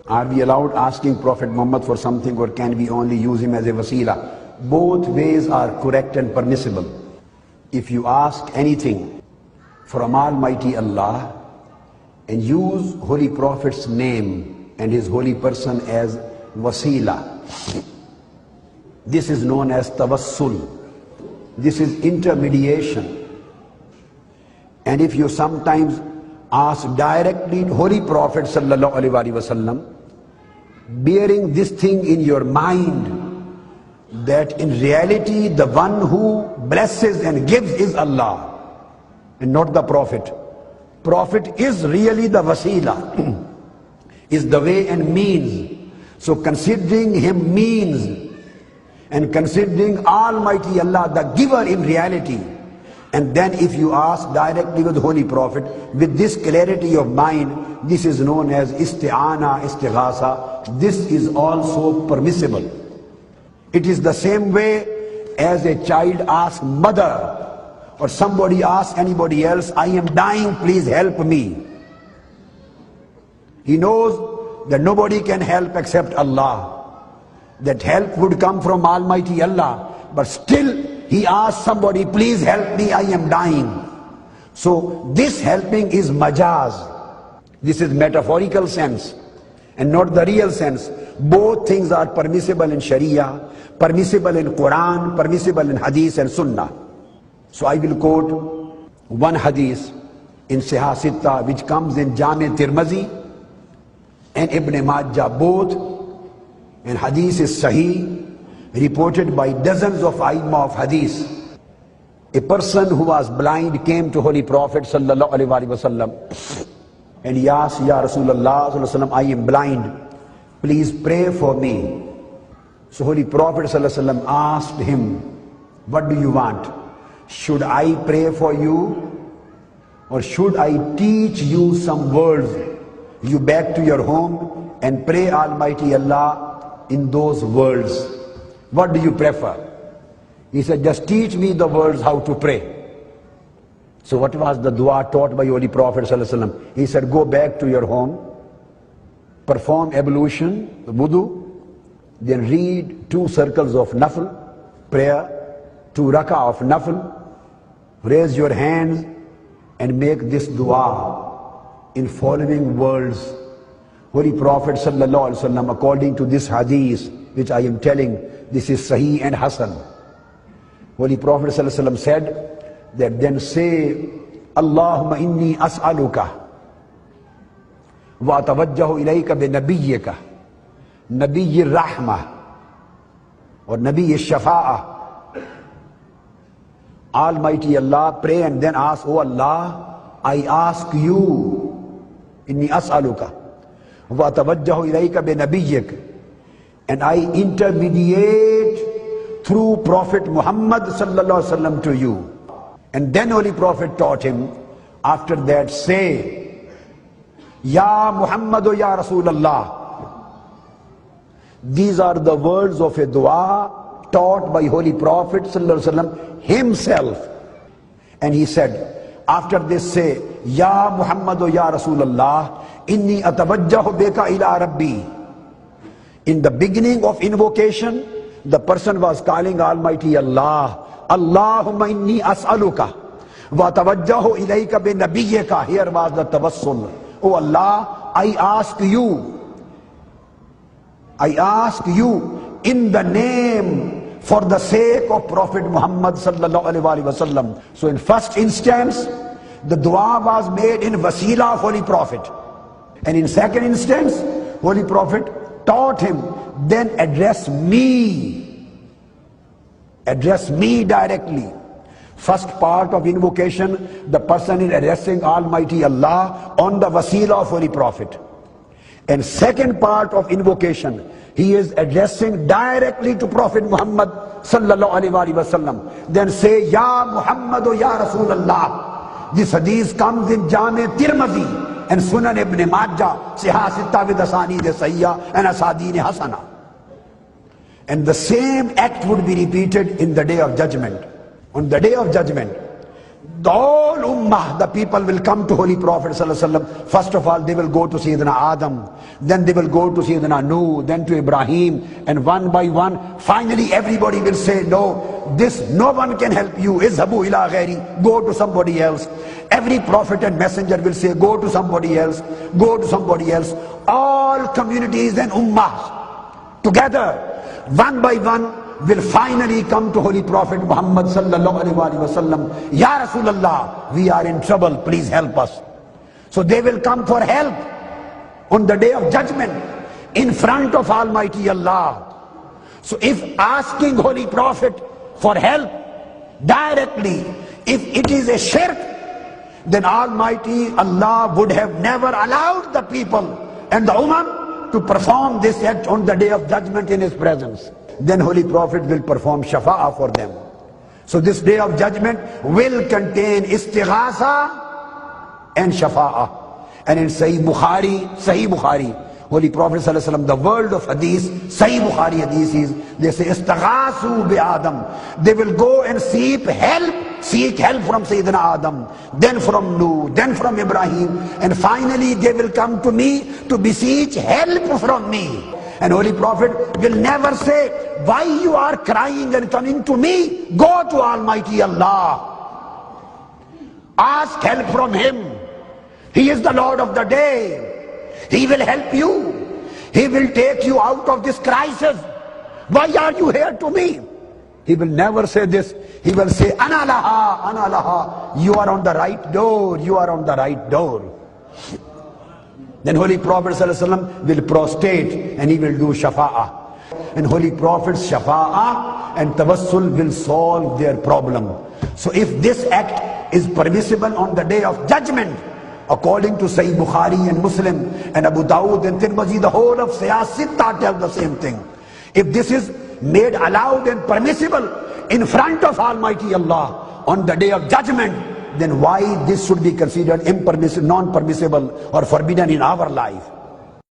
Are we allowed asking Prophet Muhammad for something, or can we only use him as a wasila? Both ways are correct and permissible. If you ask anything from Almighty Allah and use Holy Prophet's name and his holy person as wasila, this is known as tawassul. This is intermediation. And if you sometimes ask directly Holy Prophet sallallahu alaihi wasallam, bearing this thing in your mind, that in reality the one who blesses and gives is Allah and not the Prophet. Prophet is really the wasila, is the way and means. So considering him means and considering Almighty Allah the giver in reality, and then if you ask directly with the Holy Prophet with this clarity of mind, this is known as isti'ana, istighasa. This is also permissible. It is the same way as a child asks mother, or somebody asks anybody else, I am dying, please help me. He knows that nobody can help except Allah. That help would come from Almighty Allah, but still he asks somebody, please help me, I am dying. So this helping is majaz. This is metaphorical sense and not the real sense. Both things are permissible in Sharia, permissible in Quran, permissible in Hadith and Sunnah. So I will quote one Hadith in Sahih Sitta, which comes in Jami Tirmizi and Ibn Majah both, and Hadith is Sahih, reported by dozens of Aimma of Hadith. A person who was blind came to Holy Prophet sallallahu alaihi wasallam and he asked, Ya Rasulullah sallallahu alaihi wasallam, I am blind, please pray for me. So Holy Prophet sallallahu alaihi wasallam asked him, what do you want? Should I pray for you, or should I teach you some words? You back to your home and pray Almighty Allah in those words. What do you prefer? He said, just teach me the words how to pray. So what was the dua taught by Holy Prophet sallallahu alaihi wasallam? He said, go back to your home, perform ablution, wudu, then read 2 circles of nafl, prayer, 2 rak'ah of nafl, raise your hands and make this dua in following words. Holy Prophet sallallahu alaihi wasallam, according to this hadith which I am telling, this is Sahih and Hasan. Holy Prophet sallallahu alaihi wasallam said that then say, Allahumma inni as'aluka wa atawajjahu ilayka bi nabiyyika, Nabiyyi rahmah or Nabiyyi shafa'ah. Almighty Allah, pray and then ask, oh Allah, I ask you, inni as'aluka wa atawajjahu ilayka bi nabiyyika, and I intermediate through Prophet Muhammad sallallahu alaihi wasallam to you. And then Holy Prophet taught him, after that say, Ya Muhammadu Ya Rasulallah. These are the words of a dua taught by Holy Prophet sallallahu alaihi wasallam himself. And he said, after this say, Ya Muhammadu Ya Rasulallah, inni atawajjahu bika ila Rabbi. In the beginning of invocation, the person was calling Almighty Allah, Allahumma inni as'aluka wa tawajjahu ilayka bi nabiyyika. Here was the tawassul. Oh Allah, I ask you in the name, for the sake of Prophet Muhammad sallallahu alaihi wasallam. So in first instance, the dua was made in wasila of Holy Prophet. And in second instance, Holy Prophet taught him, then address me directly. First part of invocation, the person is addressing Almighty Allah on the wasila of Holy Prophet. And second part of invocation, he is addressing directly to Prophet Muhammad sallallahu alaihi wasallam. Then say, Ya Muhammadu Ya Rasulallah. This hadith comes in Jami Tirmizi and Sunan Ibn Majah, Sahih Sitta with Asanid Sahiha and Asadin Hasana. And the same act would be repeated in the day of judgment. On the day of judgment, The whole ummah, the people will come to Holy Prophet ﷺ. First of all, they will go to Sayyidina Adam, then they will go to Sayyidina Nuh, then to Ibrahim, and one by one, finally everybody will say, no, no one can help you. Izhabu ila ghairi, go to somebody else. Every prophet and messenger will say, go to somebody else, go to somebody else. All communities and ummahs together, one by one, will finally come to Holy Prophet Muhammad sallallahu alaihi wasallam. Ya Rasulullah, we are in trouble, please help us. So they will come for help on the day of judgment in front of Almighty Allah. So if asking Holy Prophet for help directly, if it is a shirk, then Almighty Allah would have never allowed the people and the Ummah to perform this act on the day of judgment in His presence. Then Holy Prophet will perform shafa'ah for them. So this day of judgment will contain istighasa and shafa'ah. And in Sahih Bukhari, Holy Prophet ﷺ, the world of hadith, Sahih Bukhari hadith is, they say, istaghasu bi Adam. They will go and seek help from Sayyidina Adam, then from Nuh, then from Ibrahim, and finally they will come to me to beseech help from me. And Holy Prophet will never say, why you are crying and coming to me? Go to Almighty Allah. Ask help from Him. He is the Lord of the day. He will help you. He will take you out of this crisis. Why are you here to me? He will never say this. He will say, Ana laha, Ana laha. You are on the right door. You are on the right door. Then Holy Prophet ﷺ will prostrate and he will do shafa'ah. And Holy Prophet's shafa'ah and tawassul will solve their problem. So if this act is permissible on the day of judgment, according to Sahih Bukhari and Muslim and Abu Dawud and Tirmidhi, the whole of Siyasitta tell the same thing. If this is made allowed and permissible in front of Almighty Allah on the day of judgment, then why this should be considered impermissible, non-permissible or forbidden in our life?